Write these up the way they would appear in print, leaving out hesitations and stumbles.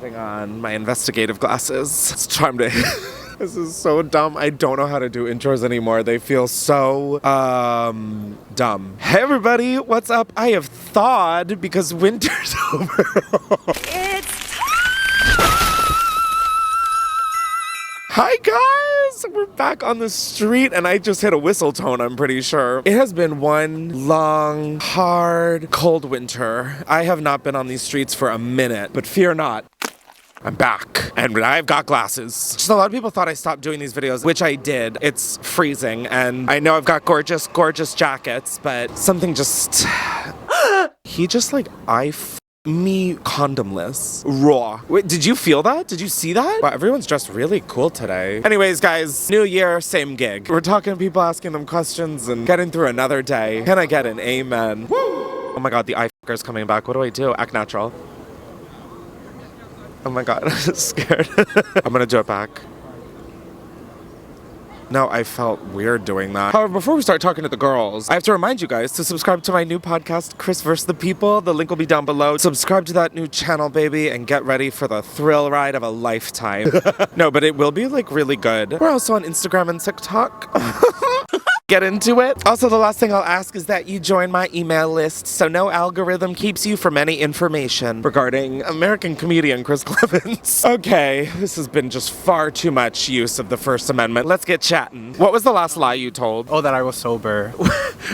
Putting on my investigative glasses. It's time to... This is so dumb. I don't know how to do intros anymore. They feel so, dumb. Hey everybody, what's up? I have thawed because winter's over. It's Hi guys! We're back on the street and I just hit a whistle tone, I'm pretty sure. It has been one long, hard, cold winter. I have not been on these streets for a minute, but fear not. I'm back, and I've got glasses. Just a lot of people thought I stopped doing these videos, which I did. It's freezing, and I know I've got gorgeous, gorgeous jackets, but something just... He just like, me condomless. Raw. Wait, did you feel that? Did you see that? Wow, everyone's dressed really cool today. Anyways, guys, new year, same gig. We're talking to people, asking them questions, and getting through another day. Can I get an amen? Woo! Oh my god, the eye f***er's coming back. What do I do? Act natural. Oh my god, I'm scared. I'm gonna do it back. No, I felt weird doing that. However, before we start talking to the girls, I have to remind you guys to subscribe to my new podcast, Chris vs. the People. The link will be down below. Subscribe to that new channel, baby, and get ready for the thrill ride of a lifetime. No, but it will be like really good. We're also on Instagram and TikTok. Get into it. Also, the last thing I'll ask is that you join my email list so no algorithm keeps you from any information regarding American comedian Chris Klemens. Okay, this has been just far too much use of the First Amendment. Let's get chatting. What was the last lie you told? Oh, that I was sober.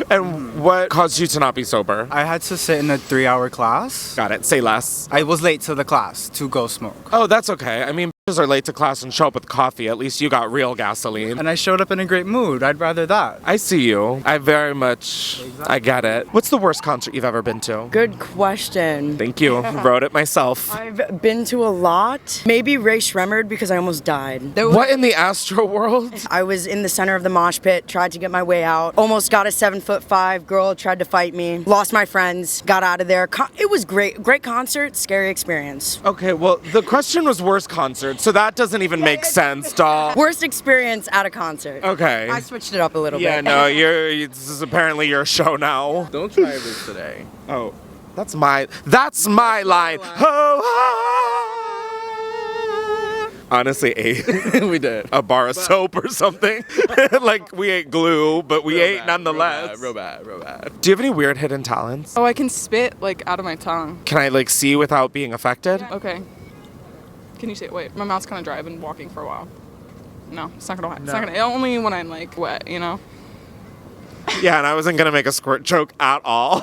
And what caused you to not be sober? I had to sit in a 3-hour class. Got it. Say less. I was late to the class to go smoke. Oh, that's okay. I mean, bitches are late to class and show up with coffee. At least you got real gasoline. And I showed up in a great mood. I'd rather that. I see you. I very much, I get it. What's the worst concert you've ever been to? good question. Thank you. Wrote it myself. I've been to a lot. Maybe Ray Shremmerd because I almost died. What in the Astro world? I was in the center of the mosh pit, tried to get my way out. Almost got a 7'5" girl, tried to fight me. Lost my friends, got out of there. It was great. Great concert, scary experience. Okay, well, the question was worst concert, so that doesn't even make sense, doll. Worst experience at a concert. Okay. I switched it up a little Yeah, bit. no, this is apparently your show now. Don't try this today. Oh, that's my line. Ho, ho. Honestly, We did. a bar of soap or something. Like, we ate glue, but we ate nonetheless. Real bad. Do you have any weird hidden talents? Oh, I can spit like out of my tongue. Can I like see without being affected? Okay. Can you say? Wait, my mouth's kind of dry. I've been walking for a while. No, it's not gonna. It's not gonna. Only when I'm like wet, you know. Yeah, and I wasn't gonna make a squirt joke at all.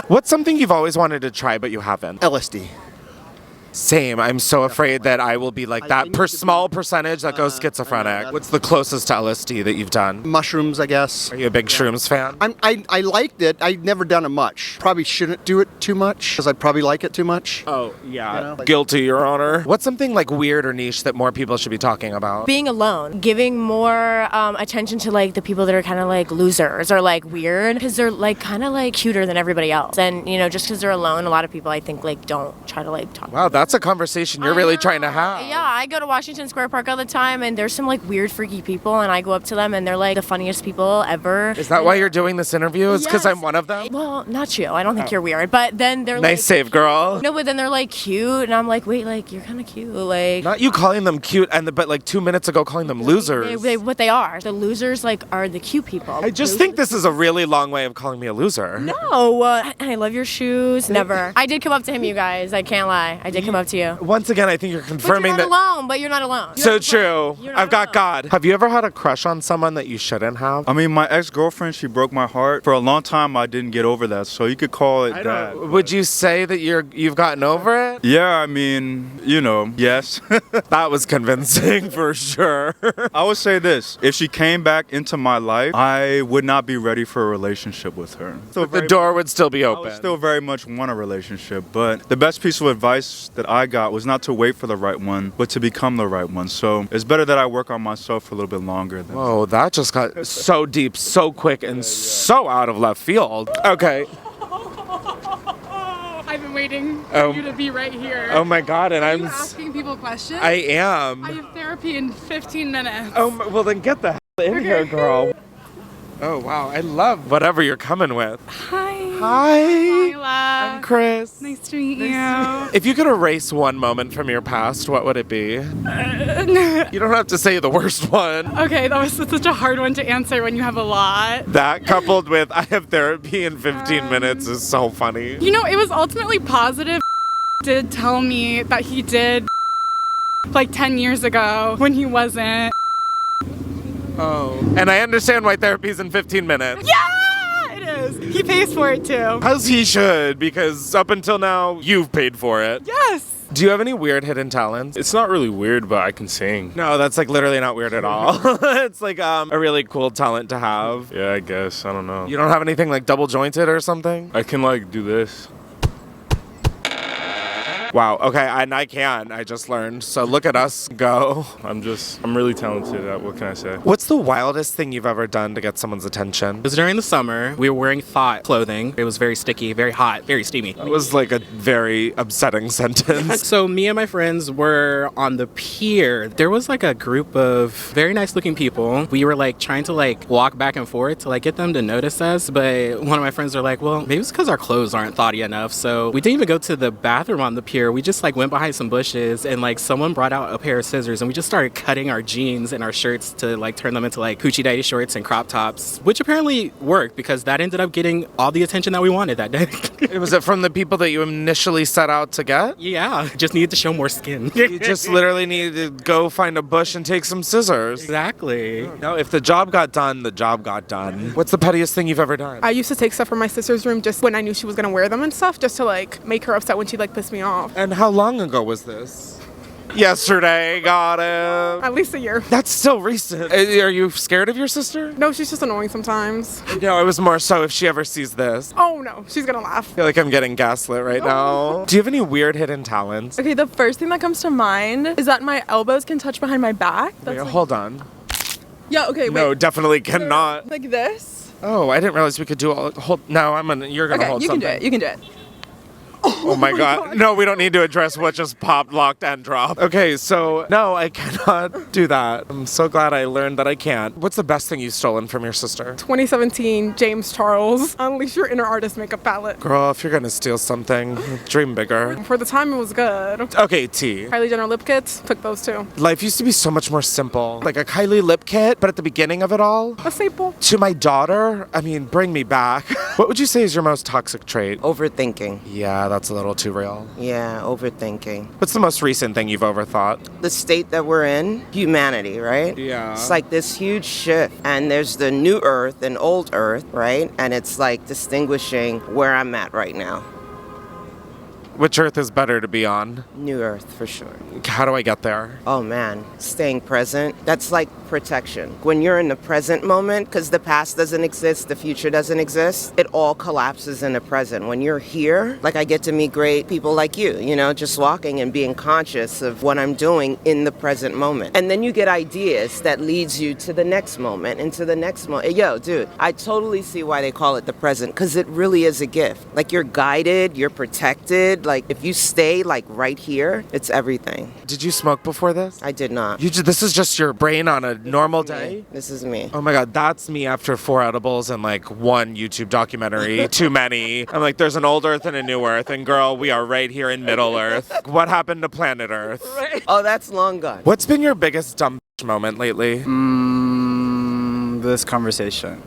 What's something you've always wanted to try but you haven't? LSD. Same. I'm so afraid that I will be like that small percentage that goes schizophrenic. What's the closest to LSD that you've done? Mushrooms, I guess. Are you a big shrooms fan? I liked it. I've never done it much. Probably shouldn't do it too much because I'd probably like it too much. Oh, yeah. You know, like- Guilty, Your Honor. What's something like weird or niche that more people should be talking about? Being alone, giving more attention to like the people that are kind of like losers or like weird because they're like kind of like cuter than everybody else. And you know, just because they're alone, a lot of people I think like don't try to like talk. Wow, that's a conversation you're really trying to have. Yeah, I go to Washington Square Park all the time and there's some like weird freaky people and I go up to them and they're like the funniest people ever. Is that why you're doing this interview? Is because Yes. I'm one of them? Well, not you. I don't think you're weird. But then they're Nice like save, girl. No, but then they're like cute and I'm like, wait, like you're kind of cute. Like Not you calling them cute, but like 2 minutes ago calling them losers. what they are. The losers like are the cute people. I just think this is a really long way of calling me a loser. No, and I love your shoes. Never. I did come up to him, you guys. I can't lie. I did come up to you. Once again, I think you're But confirming you're not that. alone. But you're not alone. So true. You're not I've got alone. God. Have you ever had a crush on someone that you shouldn't have? I mean, my ex-girlfriend, she broke my heart. For a long time, I didn't get over that, so you could call it that. Would you say that you've gotten over it? Yeah, I mean, you know, yes. That was convincing for sure. I would say this. If she came back into my life, I would not be ready for a relationship with her. The door would still be I open. would still very much want a relationship, but the best piece of advice that I got was not to wait for the right one, but to become the right one. So it's better that I work on myself for a little bit longer. Whoa, that just got so deep, so quick, and so out of left field. Okay. I've been waiting for you to be right here. Oh my God, and Are I'm. you asking people questions? I am. I have therapy in 15 minutes. Oh, well then get the hell in here, girl. Oh wow, I love whatever you're coming with. Hi. Hi. Lila. I'm Chris. Nice to meet you. If you could erase one moment from your past, what would it be? You don't have to say the worst one. Okay, that was such a hard one to answer when you have a lot. That coupled with I have therapy in 15 minutes is so funny. You know, it was ultimately positive. Did tell me that he did like 10 years ago when he wasn't. Oh. And I understand why therapy's in 15 minutes. Yeah, it is. He pays for it too. As he should, because up until now, you've paid for it. Yes. Do you have any weird hidden talents? It's not really weird, but I can sing. No, that's like literally not weird at all. It's like a really cool talent to have. Yeah, I guess. I don't know. You don't have anything like double jointed or something? I can like do this. Wow, okay, and I can. I just learned. So look at us go. I'm really talented at what can I say? What's the wildest thing you've ever done to get someone's attention? It was during the summer. We were wearing thought clothing. It was very sticky, very hot, very steamy. That was like a very upsetting sentence. So me and my friends were on the pier. There was like a group of very nice looking people. We were like trying to like walk back and forth to like get them to notice us. But one of my friends were like, well, maybe it's because our clothes aren't thoughty enough. So we didn't even go to the bathroom on the pier. We just like went behind some bushes and like someone brought out a pair of scissors and we just started cutting our jeans and our shirts to like turn them into like hoochie daddy shorts and crop tops, which apparently worked because that ended up getting all the attention that we wanted that day. Was it from the people that you initially set out to get? Yeah, just needed to show more skin. You just literally needed to go find a bush and take some scissors. Exactly. No, if the job got done, the job got done. What's the pettiest thing you've ever done? I used to take stuff from my sister's room just when I knew she was gonna wear them and stuff, just to like make her upset when she like pissed me off. And how long ago was this? Yesterday, got it. At least a year. That's still recent. Are you scared of your sister? No, she's just annoying sometimes. No, it was more so if she ever sees this. Oh no, she's gonna laugh. I feel like I'm getting gaslit right now. Do you have any weird hidden talents? Okay, the first thing that comes to mind is that my elbows can touch behind my back. Wait, hold on. Yeah, okay, wait. No, definitely cannot. Like this? Oh, I didn't realize we could do all. No, you're gonna hold something. Okay, you can do it. Oh my god. No, we don't need to address what just popped, locked, and dropped. Okay, so no, I cannot do that. I'm so glad I learned that I can't. What's the best thing you've stolen from your sister? 2017 James Charles Unleash Your Inner Artist makeup palette. Girl, if you're gonna steal something, dream bigger. For the time, it was good. Okay, T. Kylie Jenner lip kits, took those too. Life used to be so much more simple. Like a Kylie lip kit, but at the beginning of it all, A staple. to my daughter, I mean, bring me back. What would you say is your most toxic trait? Overthinking. Yeah, that's a little too real. Yeah, overthinking. What's the most recent thing you've overthought? The state that we're in, humanity, right? Yeah. It's like this huge shift, and there's the new earth and old earth, right? And it's like distinguishing where I'm at right now. Which earth is better to be on? New earth, for sure. How do I get there? Oh man, staying present. That's like protection. When you're in the present moment, because the past doesn't exist, the future doesn't exist, it all collapses in the present. When you're here, like I get to meet great people like you, you know, just walking and being conscious of what I'm doing in the present moment. And then you get ideas that leads you to the next moment, into the next moment. Yo, dude, I totally see why they call it the present, because it really is a gift. Like you're guided, you're protected. Like if you stay like right here, it's everything. Did you smoke before this? I did not. This is just your brain on a normal day? This is me. Oh my god, that's me after 4 edibles and like 1 YouTube documentary. Too many. I'm like, there's an old Earth and a new Earth, and girl, we are right here in Middle Earth. What happened to planet Earth? Oh, that's long gone. What's been your biggest dumb moment lately? This conversation.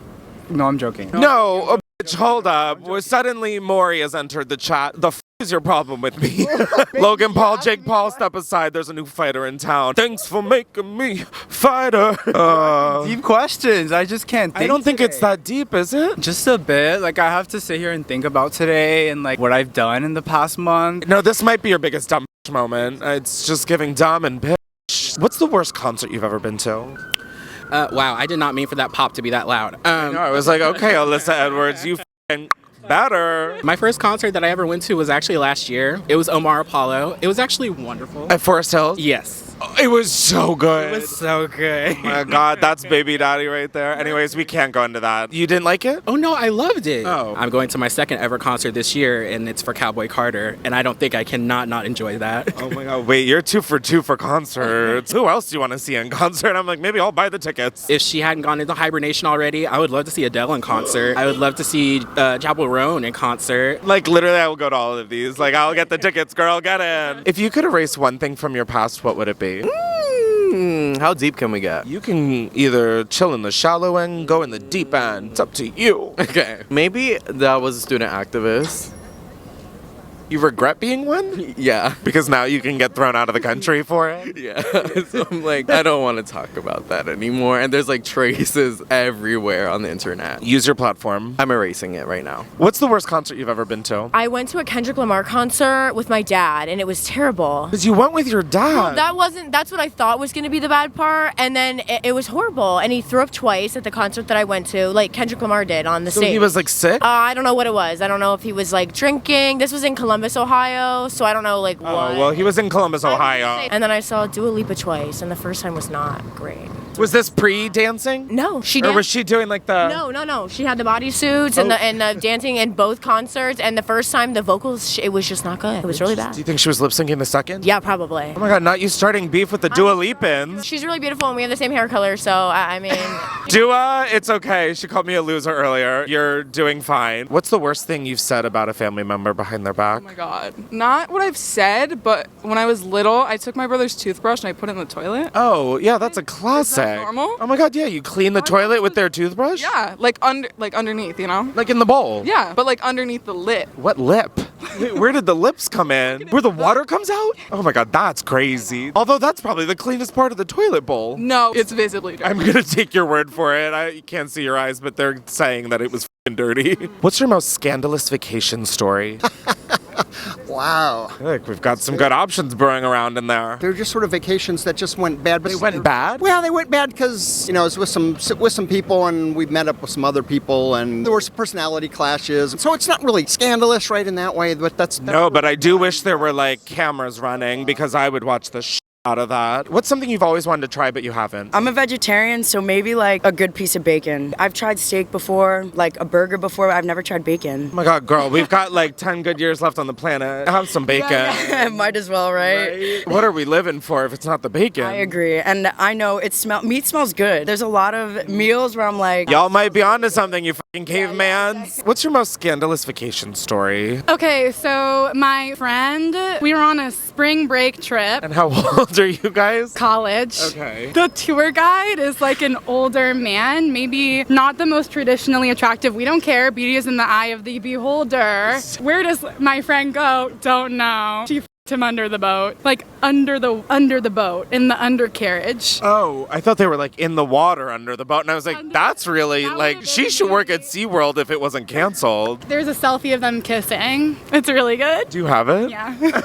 No, I'm joking. No, bitch, hold up. Suddenly Maury has entered the chat. The is your problem with me? Logan Paul, Jake Paul, step aside. There's a new fighter in town. Thanks for making me fighter. Deep questions. I just can't think. I don't think it's that deep, is it? Just a bit. Like I have to sit here and think about today and like what I've done in the past month. No, this might be your biggest dumb moment. It's just giving dumb and bitch. What's the worst concert you've ever been to? Wow, I did not mean for that pop to be that loud. I was like, okay, Alyssa Edwards, you better. My first concert that I ever went to was actually last year. It was Omar Apollo. It was actually wonderful. At Forest Hills? Yes. It was so good. It was so good. Oh my God, that's baby daddy right there. Anyways, we can't go into that. You didn't like it? Oh no, I loved it. Oh. I'm going to my second ever concert this year, and it's for Cowboy Carter, and I don't think I cannot not enjoy that. Oh my God, wait, you're 2 for 2 for concerts. Who else do you want to see in concert? I'm like, maybe I'll buy the tickets. If she hadn't gone into hibernation already, I would love to see Adele in concert. I would love to see Jabal Roan in concert. Like, literally, I will go to all of these. Like, I'll get the tickets, girl, get in. If you could erase one thing from your past, what would it be? How deep can we get? You can either chill in the shallow end, go in the deep end. It's up to you. Okay. Maybe that was a student activist. You regret being one? Yeah. Because now you can get thrown out of the country for it? Yeah. So I'm like, I don't want to talk about that anymore. And there's like traces everywhere on the internet. Use your platform. I'm erasing it right now. What's the worst concert you've ever been to? I went to a Kendrick Lamar concert with my dad, and it was terrible. Because you went with your dad. Well, that's what I thought was going to be the bad part, and then it was horrible. And he threw up twice at the concert that I went to, like Kendrick Lamar did on the So stage. he was like sick? I don't know what it was. I don't know if he was like drinking. This was in Columbus, Ohio, so I don't know like what. Oh, well, he was in Columbus, Ohio. And then I saw Dua Lipa twice, and the first time was not great. Was this pre-dancing? No, she Or danced. was she doing like the... No. She had the bodysuits and the dancing in both concerts, and the first time the vocals, it was just not good. It was really bad. Do you think she was lip-syncing the second? Yeah, probably. Oh my God, not you starting beef with the Dua Lipans. She's really beautiful, and we have the same hair color, so I mean... Dua, it's okay. She called me a loser earlier. You're doing fine. What's the worst thing you've said about a family member behind their back? Oh my God. Not what I've said, but when I was little, I took my brother's toothbrush and I put it in the toilet. Oh, yeah, that's a classic. Normal? Oh my God, yeah, you clean the toilet with their toothbrush? Yeah, like underneath, you know? Like in the bowl? Yeah, but like underneath the lip. What lip? Wait, where did the lips come in? Where the water comes out? Oh my God, that's crazy. Although that's probably the cleanest part of the toilet bowl. No, it's visibly dirty. I'm gonna take your word for it. I can't see your eyes, but they're saying that it was f***ing dirty. What's your most scandalous vacation story? Wow. I feel like we've got some good options brewing around in there. They're just sort of vacations that just went bad. But They went bad? Well, they went bad because, you know, it was with some people, and we met up with some other people, and there were some personality clashes. So it's not really scandalous, right, in that way, but that's No, but I do wish there were like cameras running because I would watch the out of that. What's something you've always wanted to try but you haven't? I'm a vegetarian, so maybe like a good piece of bacon. I've tried steak before, like a burger before. I've never tried bacon. Oh my God, girl, we've got like 10 good years left on the planet. Have some bacon. Might as well, right? What are we living for if it's not the bacon? I agree, and I know meat smells good. There's a lot of meals where I'm like, Y'all might be onto something, you fucking cavemans. What's your most scandalous vacation story? Okay, so my friend, we were on a spring break trip. And how old are you guys? College. Okay. The tour guide is like an older man, maybe not the most traditionally attractive. We don't care. Beauty is in the eye of the beholder. Where does my friend go? Don't know. She f***ed him under the boat. Like under the boat, in the undercarriage. Oh, I thought they were like in the water under the boat. And I was like, that's really like, she should work at SeaWorld if it wasn't canceled. There's a selfie of them kissing. It's really good. Do you have it? Yeah.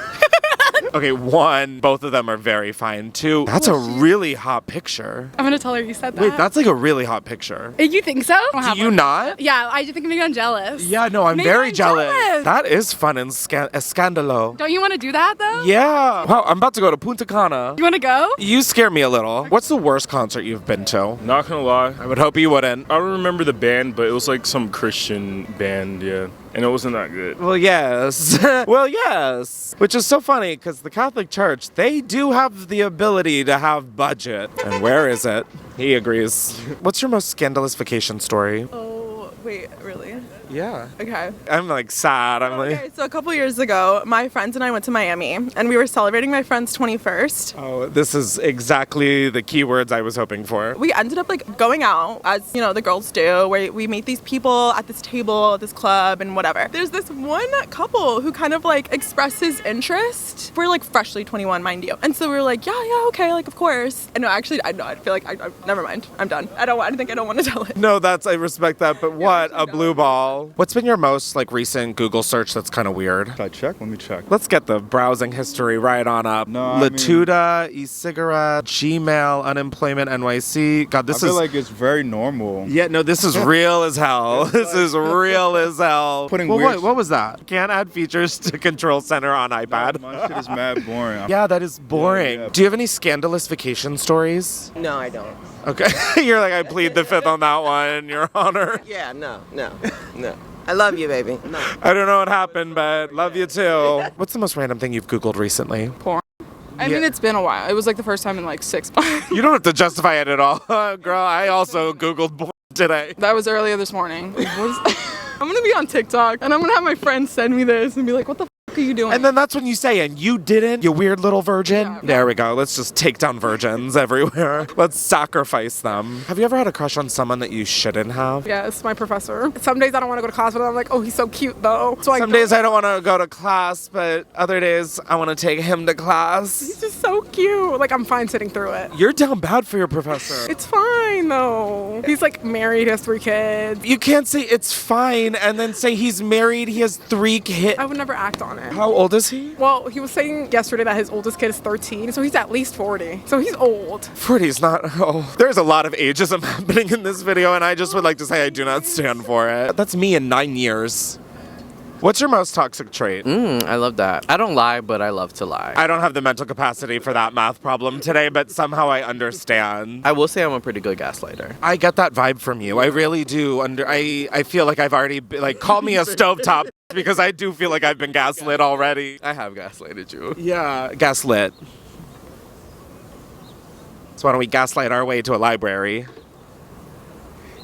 Okay, one, both of them are very fine. Two, that's a really hot picture. I'm gonna tell her you said that. Wait, that's like a really hot picture. You think so? Do you not? Yeah, I think maybe I'm jealous. Yeah, no, I'm Maybe very I'm jealous. That is fun and scandalo. Don't you want to do that though? Yeah. Wow, I'm about to go to Punta Cana. You want to go? You scare me a little. What's the worst concert you've been to? Not gonna lie. I would hope you wouldn't. I don't remember the band, but it was like some Christian band, yeah. And it wasn't that good. Well, yes. Well, yes. Which is so funny because the Catholic Church, they do have the ability to have budget. And where is it? He agrees. What's your most scandalous vacation story? Oh, wait, really? Yeah. Okay. I'm like sad. I'm like. Okay, so a couple years ago, my friends and I went to Miami, and we were celebrating my friend's 21st. Oh, this is exactly the keywords I was hoping for. We ended up like going out, as you know, the girls do, where we meet these people at this table, at this club, and whatever. There's this one couple who kind of like expresses interest. We're like freshly 21, mind you. And so we were like, yeah, okay, like of course. And no, actually, I feel like I never mind. I'm done. I don't want to tell it. No, I respect that, but what a blue ball. all. What's been your most like recent Google search that's kind of weird? Should I check? Let me check. Let's get the browsing history right on up. No, I mean- Latuda, e-cigarette, Gmail, unemployment, NYC. God, this I is feel like it's very normal. yeah, no, this is real as hell. This is real as hell. Putting well, weird- what was that? Can't add features to Control Center on iPad. My shit is mad boring. Yeah, that is boring. Yeah. Do you have any scandalous vacation stories? No, I don't. Okay, you're like, I plead the fifth on that one, Your Honor. Yeah, no. I love you, baby. No. I don't know what happened, but love you too. What's the most random thing you've Googled recently? Porn. I mean, it's been a while. It was like the first time in like 6 months. You don't have to justify it at all. Girl, I also Googled porn today. That was earlier this morning. I'm gonna be on TikTok and I'm gonna have my friends send me this and be like, what the f are you doing? And then that's when you say, and you didn't, you weird little virgin. Yeah. There we go. Let's just take down virgins everywhere. Let's sacrifice them. Have you ever had a crush on someone that you shouldn't have? Yes, my professor. Some days I don't want to go to class, but I'm like, oh, he's so cute though. So Some days I don't want to go to class, but other days I want to take him to class. He's just so cute. Like, I'm fine sitting through it. You're down bad for your professor. It's fine though. He's like married, he has 3 kids. You can't say it's fine and then say he's married, he has 3 kids. I would never act on it. How old is he? Well, he was saying yesterday that his oldest kid is 13, so he's at least 40. So he's old. 40's not, there's a lot of ageism happening in this video, and I just would like to say I do not stand for it. That's me in 9 years. What's your most toxic trait? I love that. I don't lie, but I love to lie. I don't have the mental capacity for that math problem today, but somehow I understand. I will say I'm a pretty good gaslighter. I get that vibe from you. I really do. I feel like I've already, call me a stovetop, because I do feel like I've been gaslit already. I have gaslighted you. Yeah, gaslit. So why don't we gaslight our way to a library?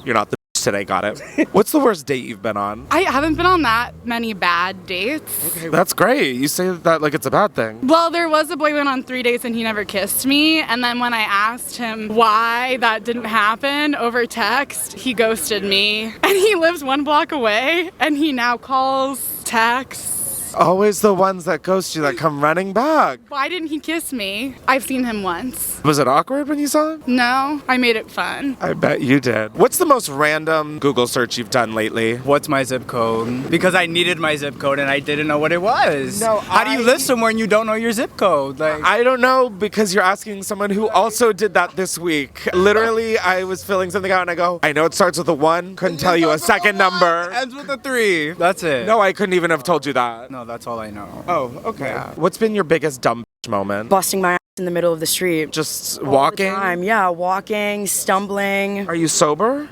You're not the today, got it. What's the worst date you've been on? I haven't been on that many bad dates. Okay, that's great. You say that like it's a bad thing. Well, there was a boy we went on 3 dates and he never kissed me. And then when I asked him why that didn't happen over text, he ghosted me. And he lives 1 block away and he now calls, texts. Always the ones that ghost you that come running back. Why didn't he kiss me? I've seen him once. Was it awkward when you saw him? No, I made it fun. I bet you did. What's the most random Google search you've done lately? What's my zip code? Because I needed my zip code and I didn't know what it was. No, How do you live somewhere and you don't know your zip code? Like, I don't know, because you're asking someone who also did that this week. Literally, I was filling something out and I go, I know it starts with a 1, couldn't tell you a second number. ends with a 3. That's it. No, I couldn't even have told you that. No, that's all I know. Oh, okay. What's been your biggest dumb moment? Busting my ass in the middle of the street. Just All the walking? time. Yeah, walking, stumbling. Are you sober?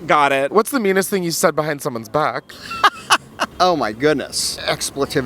Got it. What's the meanest thing you said behind someone's back? Oh my goodness. Expletive.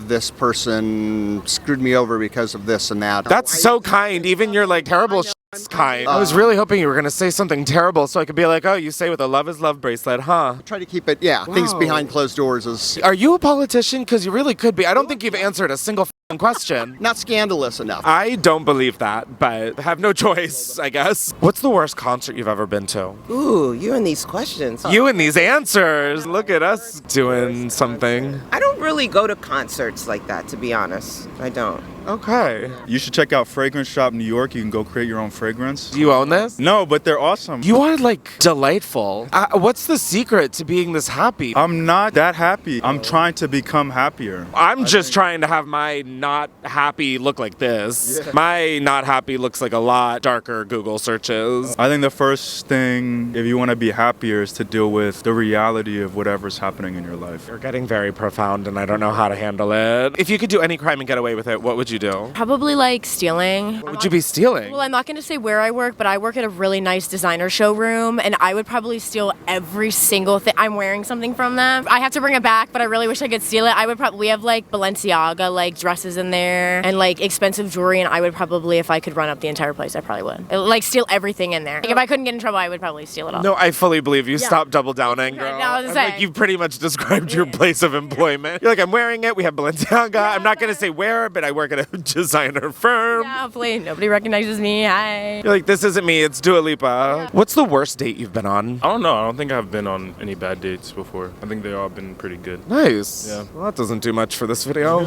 This person screwed me over because of this and that. That's so kind. Even your terrible shit's kind. I was really hoping you were going to say something terrible so I could be like, oh, you say with a love is love bracelet, huh? Try to keep it, things behind closed doors is... Are you a politician? Because you really could be. I don't think you've answered a single question. Not scandalous enough. I don't believe that, but have no choice, I guess. What's the worst concert you've ever been to? Ooh, you and these questions. You and these answers. Look at us doing something. I don't really go to concerts like that, to be honest. I don't. Okay. You should check out Fragrance Shop New York. You can go create your own fragrance. Do you own this? No, but they're awesome. You are delightful. What's the secret to being this happy? I'm not that happy. I'm trying to become happier. I'm just trying to have my not happy look like this. Yeah. My not happy looks like a lot darker Google searches. I think the first thing, if you want to be happier, is to deal with the reality of whatever's happening in your life. You're getting very profound and I don't know how to handle it. If you could do any crime and get away with it, what would you do? Probably stealing. What would you be stealing? Well, I'm not going to say where I work, but I work at a really nice designer showroom, and I would probably steal every single thing. I'm wearing something from them. I have to bring it back, but I really wish I could steal it. I would probably, we have Balenciaga dresses in there and expensive jewelry, and I would probably, if I could run up the entire place, I probably would. Steal everything in there. If I couldn't get in trouble, I would probably steal it all. No, I fully believe you. Yeah. Stop double downing, girl. No, I was saying. You've pretty much described your place of employment. You're I'm wearing it. We have Balenciaga. I'm not going to say where, but I work at a designer firm. Yeah, hopefully nobody recognizes me. Hi. You're this isn't me. It's Dua Lipa. Yeah. What's the worst date you've been on? I don't know. I don't think I've been on any bad dates before. I think they all been pretty good. Nice. Yeah. Well, that doesn't do much for this video.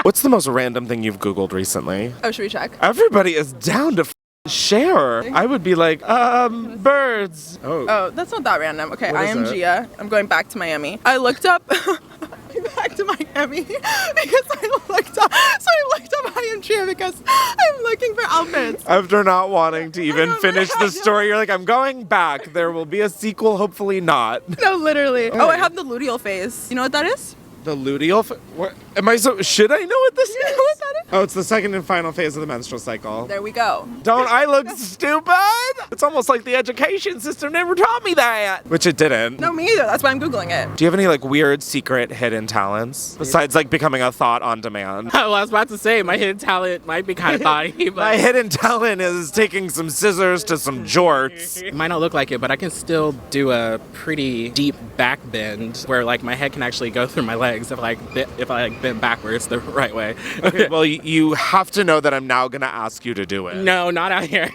What's the most random thing you've Googled recently? Oh, should we check? Everybody is down to Share. I would be like, birds. Oh, that's not that random. Okay, What I is am it? Gia. I'm going back to Miami. I looked up back to Miami because I looked up. So I looked up I am Gia because I'm looking for outfits. After not wanting to even finish the story, you're like, I'm going back. There will be a sequel, hopefully not. No, literally. Oh, I have the luteal phase. You know what that is? The luteal. What am I so? Should I know what this is? You know what that is? Oh, it's the second and final phase of the menstrual cycle. There we go. Don't I look stupid? It's almost like the education system never taught me that. Which it didn't. No, me either. That's why I'm Googling it. Do you have any like weird secret hidden talents besides like becoming a thought on demand? Well, I was about to say my hidden talent might be kind of thoughty, but My hidden talent is taking some scissors to some jorts. it might not look like it, but I can still do a pretty deep back bend where like my head can actually go through my legs if I bend backwards the right way. Okay, well, you have to know that I'm now gonna ask you to do it. No, not out here.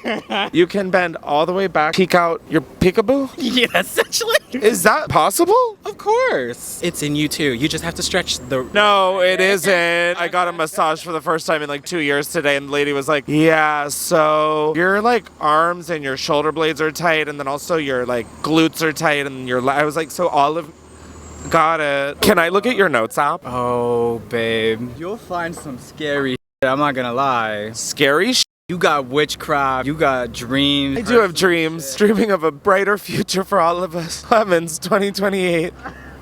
You can bend all the way back, peek out your peekaboo? Yeah, essentially. Is that possible? Of course. It's in you too. You just have to stretch the. No, it isn't. I got a massage for the first time in like 2 years today, and the lady was like, yeah, so your like arms and your shoulder blades are tight, and then also your like glutes are tight, and I was like, so all of. Got it. Can I look at your notes app? Oh, babe. You'll find some scary shit, I'm not gonna lie. Scary shit? You got witchcraft, you got dreams. I do have dreams. Dreaming of a brighter future for all of us. Klemens, 2028.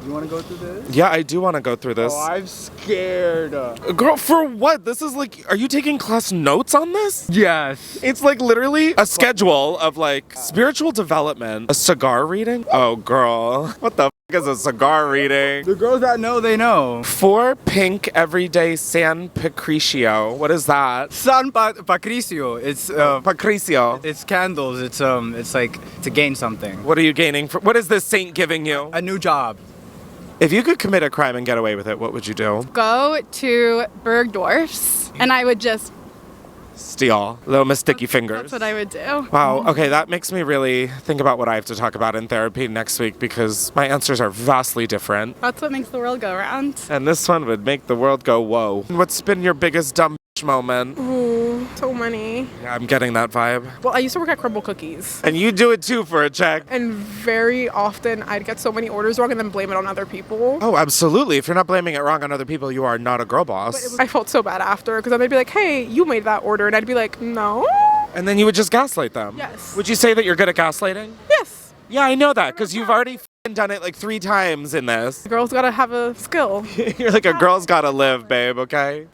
You wanna go through this? Yeah, I do want to go through this. Oh, I'm scared. Girl, for what? This is like, are you taking class notes on this? Yes. It's like literally a schedule of like spiritual development. A cigar reading? Oh, girl. What the f is a cigar reading? The girls that know, they know. 4 pink everyday San Patricio. What is that? San Patricio. It's Patricio. it's candles. It's like to gain something. What are you gaining? What is this saint giving you? A new job. If you could commit a crime and get away with it, what would you do? Go to Bergdorf's and I would just. Steal. Little Miss Sticky Fingers. That's what I would do. Wow, okay, that makes me really think about what I have to talk about in therapy next week because my answers are vastly different. That's what makes the world go round. And this one would make the world go, whoa. What's been your biggest dumb moment? Ooh, so many. Yeah, I'm getting that vibe. Well, I used to work at Crumble Cookies. And you do it too for a check. And very often I'd get so many orders wrong and then blame it on other people. Oh, absolutely. If you're not blaming it wrong on other people, you are not a girl boss. I felt so bad after because then they'd be like, hey, you made that order. And I'd be like, no. And then you would just gaslight them. Yes. Would you say that you're good at gaslighting? Yes. Yeah, I know that because you've already done it like 3 times in this. The girl's gotta have a skill. You're like, a girl's gotta live, babe, okay?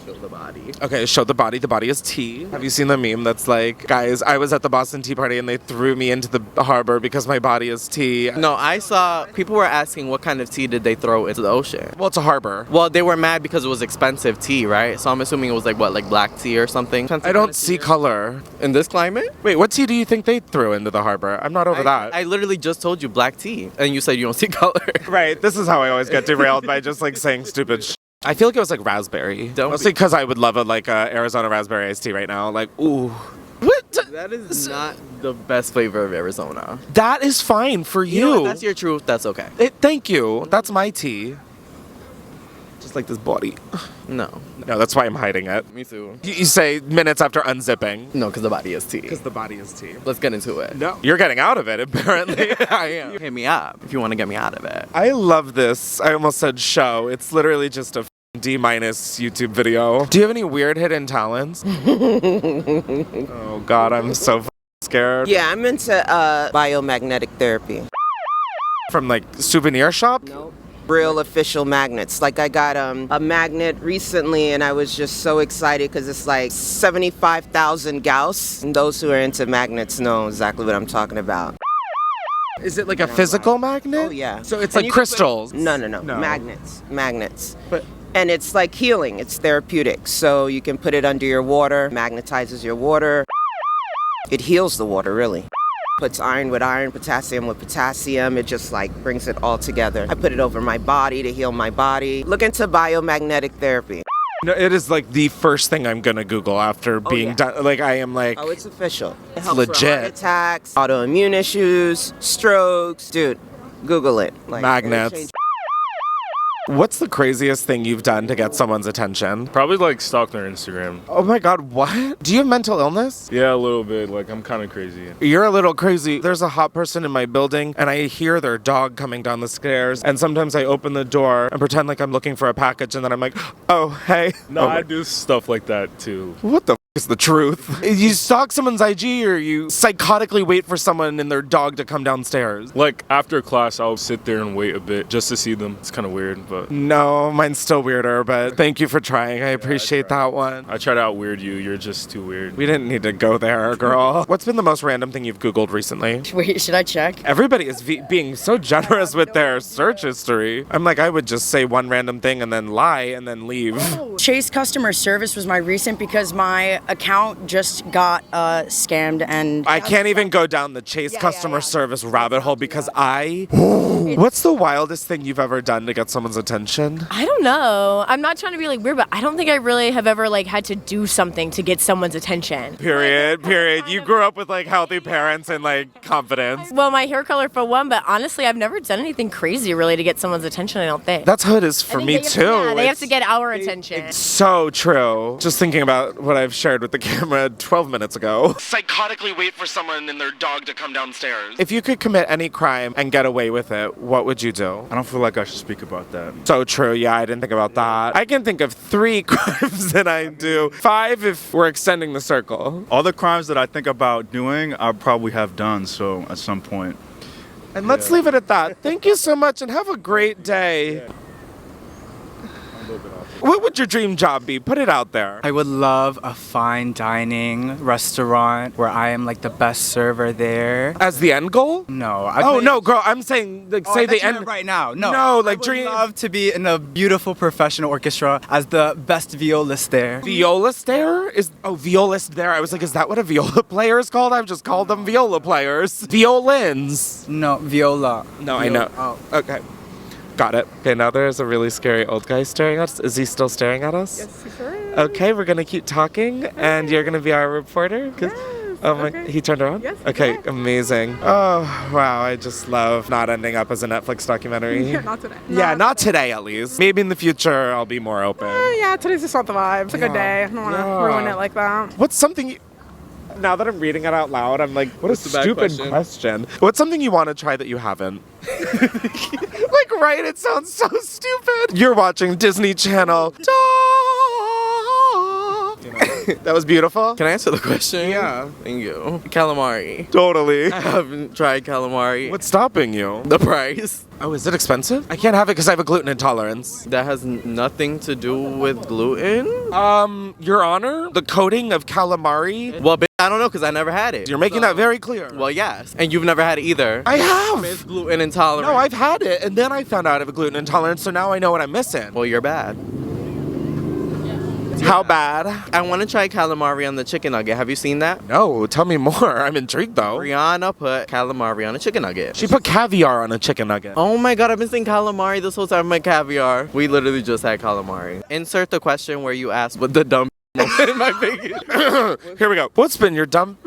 Show the body. Okay, show the body. The body is tea. Have you seen the meme that's like, guys, I was at the Boston Tea Party and they threw me into the harbor because my body is tea? No, I saw people were asking what kind of tea did they throw into the ocean. Well, it's a harbor. Well, they were mad because it was expensive tea, right? So I'm assuming it was like what, like black tea or something. I don't see color. In this climate? Wait, what tea do you think they threw into the harbor? I'm not over that. I literally just told you black tea, and you said you don't see color. Right, this is how I always get derailed by just like saying stupid shit. I feel like it was like raspberry. Mostly because I would love a like Arizona raspberry iced tea right now. Like, ooh. What? That is not the best flavor of Arizona. That is fine for you. You know what? That's your truth. That's okay. Thank you. That's my tea. Just like this body. No. No, that's why I'm hiding it. Me too. You say minutes after unzipping. No, because the body is tea. Because the body is tea. Let's get into it. No. You're getting out of it, apparently. I am. Hit me up if you want to get me out of it. I love this. I almost said show. It's literally just a D- YouTube video. Do you have any weird hidden talents? Oh God, I'm so scared. Yeah, I'm into biomagnetic therapy. From like souvenir shop? No. Real official magnets. Like I got a magnet recently and I was just so excited because it's like 75,000 Gauss. And those who are into magnets know exactly what I'm talking about. Is it like a physical magnet? Oh yeah. So it's And like you can crystals? No. Magnets. But and it's like healing. It's therapeutic. So you can put it under your water, magnetizes your water. It heals the water, really. Puts iron with iron, potassium with potassium. It just like brings it all together. I put it over my body to heal my body. Look into biomagnetic therapy. No, it is like the first thing I'm gonna Google after being done. Like I am like. Oh, it's official. It It's helps for legit. heart attacks, autoimmune issues, strokes. Dude, Google it. Like, Magnets. it'll change- What's the craziest thing you've done to get someone's attention? Probably like stalk their Instagram. Oh my God, what? Do you have mental illness? Yeah, a little bit. Like I'm kind of crazy. You're a little crazy. There's a hot person in my building and I hear their dog coming down the stairs, and sometimes I open the door and pretend like I'm looking for a package, and then I'm like, oh, hey. No, I do stuff like that too. What the is the truth? You stalk someone's IG, or you psychotically wait for someone and their dog to come downstairs? Like after class, I'll sit there and wait a bit just to see them. It's kind of weird, but no, mine's still weirder, but thank you for trying. I appreciate that one. I try to out-weird you. You're just too weird. We didn't need to go there, girl. What's been the most random thing you've Googled recently? Wait, should I check? Everybody is being so generous with their search history. I'm like, I would just say one random thing and then lie and then leave. Chase customer service was my recent because my account just got scammed, and I can't even go down the Chase customer service rabbit hole because What's the wildest thing you've ever done to get someone's attention? I don't know. I'm not trying to be like weird, but I don't think I really have ever like had to do something to get someone's attention. Period. You grew up with like healthy parents and like confidence. Well, my hair color for one, but honestly, I've never done anything crazy really to get someone's attention, I don't think. That's how it is for me too. Yeah, they have to get our attention. So true. Just thinking about what I've shared with the camera 12 minutes ago. Psychotically wait for someone and their dog to come downstairs. If you could commit any crime and get away with it, what would you do? I don't feel like I should speak about that. So true. Yeah, I didn't think about that. I can think of 3 crimes that I do. 5 if we're extending the circle. All the crimes that I think about doing, I probably have done so at some point. And let's leave it at that. Thank you so much and have a great day. What would your dream job be? Put it out there. I would love a fine dining restaurant where I am like the best server there. As the end goal? No. No, girl. I'm saying, like, say the end right now. No. No, like I would love to be in a beautiful professional orchestra as the best violist there. Violist there? Violist there. I was like, is that what a viola player is called? I've just called them viola players. Violins. No, viola. No, I know. Oh. Okay. Got it. Okay, now there's a really scary old guy staring at us. Is he still staring at us? Yes, he sure is. Okay, we're gonna keep talking, and you're gonna be our reporter. Yes. Oh my! Okay. He turned around. Yes. Okay, amazing. Oh wow! I just love not ending up as a Netflix documentary. Yeah, not today. Yeah, not today at least. Maybe in the future I'll be more open. Yeah, today's just not the vibe. It's a good day. I don't want to ruin it like that. What's something you... Now that I'm reading it out loud, I'm like, what a stupid question. What's something you want to try that you haven't? Like, right? It sounds so stupid. You're watching Disney Channel. That was beautiful. Can I answer the question? Yeah. Thank you. Calamari. Totally. I haven't tried calamari. What's stopping you? The price. Oh, is it expensive? I can't have it because I have a gluten intolerance. That has nothing to do with gluten? Your Honor, the coating of calamari. Well, I don't know because I never had it. You're making that very clear. Well, yes. And you've never had it either. I have. It's gluten intolerant. No, I've had it, and then I found out I have a gluten intolerance, so now I know what I'm missing. Well, you're bad. How bad? I want to try calamari on the chicken nugget. Have you seen that? No, tell me more. I'm intrigued though. Rihanna put calamari on a chicken nugget. She put caviar on a chicken nugget. Oh my god, I've been saying calamari this whole time. My caviar. We literally just had calamari. Insert the question where you asked what the dumb moment in my biggest. Here we go. What's been your dumb...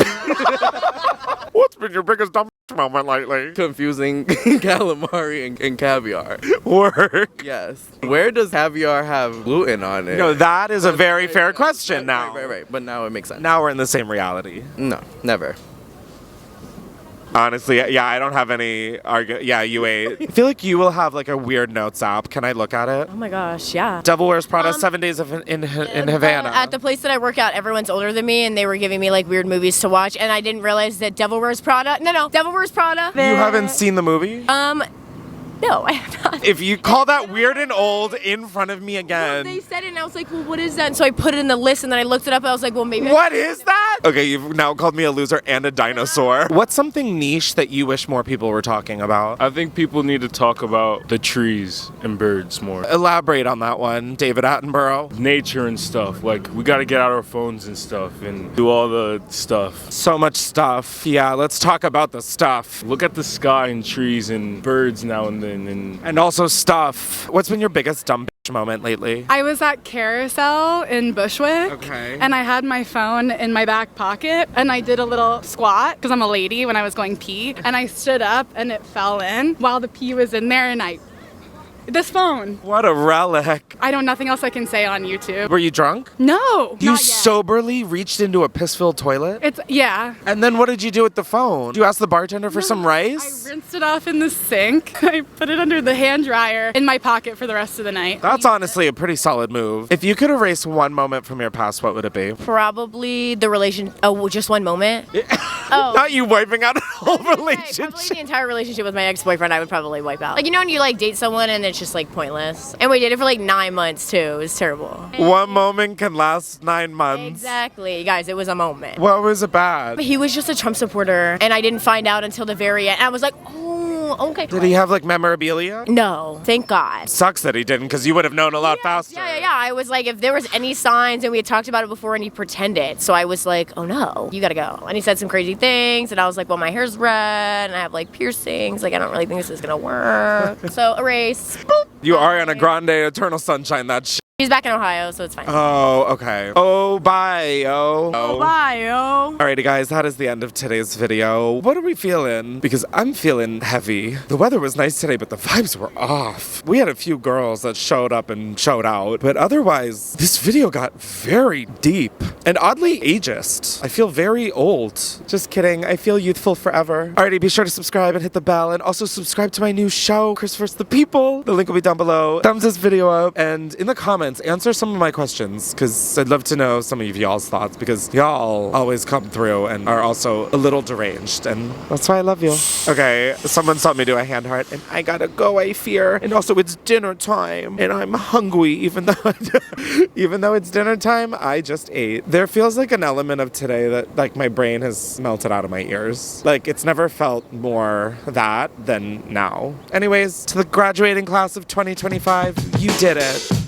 What's been your biggest dumb moment lately? Confusing calamari and caviar. Work. Yes. Where does caviar have gluten on it? No, that is a very fair question now. Right. But now it makes sense. Now we're in the same reality. No, never. Honestly, yeah, I don't have any Yeah, you ate. I feel like you will have like a weird notes app. Can I look at it? Oh my gosh, yeah. Devil Wears Prada, 7 Days in Havana. At the place that I work at, everyone's older than me, and they were giving me like weird movies to watch, and I didn't realize that Devil Wears Prada. No, Devil Wears Prada. You haven't seen the movie? No, I have not. If you call that weird and old in front of me again. Well, they said it, and I was like, well, what is that? And so I put it in the list, and then I looked it up, and I was like, well, maybe. What is that? Okay, you've now called me a loser and a dinosaur. What's something niche that you wish more people were talking about? I think people need to talk about the trees and birds more. Elaborate on that one, David Attenborough. Nature and stuff. Like, we gotta get out our phones and stuff and do all the stuff. So much stuff. Yeah, let's talk about the stuff. Look at the sky and trees and birds now and then. And also stuff. What's been your biggest dumb bitch moment lately? I was at Carousel in Bushwick. Okay. And I had my phone in my back pocket, and I did a little squat because I'm a lady when I was going pee, and I stood up and it fell in while the pee was in there, and I This phone. What a relic. I don't, nothing else I can say on YouTube. Were you drunk? No. You not yet. soberly reached into a piss-filled toilet? Yeah. And then what did you do with the phone? Did you ask the bartender for some rice? I rinsed it off in the sink. I put it under the hand dryer in my pocket for the rest of the night. That's honestly a pretty solid move. If you could erase one moment from your past, what would it be? Probably the just one moment. Not you wiping out a whole relationship. Probably the entire relationship with my ex-boyfriend I would probably wipe out. Like, you know when you like date someone and it's just like pointless? And we dated for like 9 months too. It was terrible. One moment can last 9 months. Exactly. Guys, it was a moment. What was it bad? He was just a Trump supporter and I didn't find out until the very end. I was like, oh, okay. Did he have like memorabilia? No, thank God. Sucks that he didn't, because you would have known a lot faster. Yeah. I was like, if there was any signs, and we had talked about it before, and he pretended. So I was like, oh no, you gotta go. And he said some crazy things, and I was like, well, my hair's red, and I have like piercings. Like, I don't really think this is gonna work. So erase. Boop. You Ariana Grande, Eternal Sunshine, that shit. He's back in Ohio, so it's fine. Oh, okay. Oh, bye, oh. Oh, bye, oh. Alrighty, guys, that is the end of today's video. What are we feeling? Because I'm feeling heavy. The weather was nice today, but the vibes were off. We had a few girls that showed up and showed out, but otherwise, this video got very deep and oddly ageist. I feel very old. Just kidding. I feel youthful forever. Alrighty, be sure to subscribe and hit the bell, and also subscribe to my new show, Chris vs. the People. The link will be down below. Thumbs this video up, and in the comments, answer some of my questions, because I'd love to know some of y'all's thoughts, because y'all always come through and are also a little deranged, and that's why I love you. Okay, someone saw me do a hand heart, and I gotta go, I fear. And also it's dinner time, and I'm hungry, even though it's dinner time, I just ate. There feels like an element of today that like my brain has melted out of my ears. Like, it's never felt more that than now. Anyways, to the graduating class of 2025, you did it.